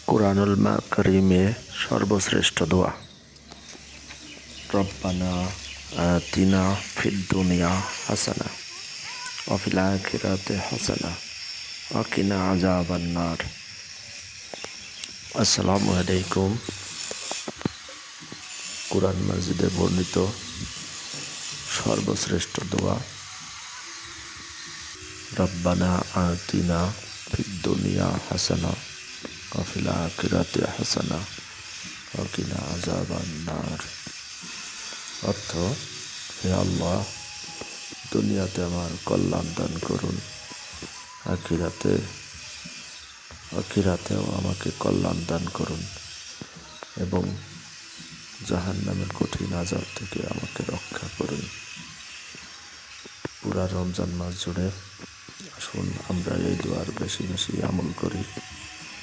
কুরআনুল কারীমে সর্বশ্রেষ্ঠ দোয়া। রব্বানা আতিনা ফিদ দুনিয়া হাসানা ওয়া ফিল আখিরাতি হাসানা ওয়া কিনা আযাবান নার। আসসালামু আলাইকুম। কুরআন মাজিদে বর্ণিত সর্বশ্রেষ্ঠ দোয়া, রব্বানা আতিনা ফিদ দুনিয়া হাসানা ওয়া ফিল আখিরাতি হাসানা ওয়া কিনা আযাবান নার। অর্থ, হে আল্লাহ, দুনিয়াতে আমার কল্যাণ দান করুন, আখিরাতেও আমাকে কল্যাণ দান করুন এবং জাহান্নামের কঠিন আযাব থেকে আমাকে রক্ষা করুন। পুরা রমজান মাস জুড়ে আসুন আমরা এই দোয়ার বেশি বেশি আমল করি।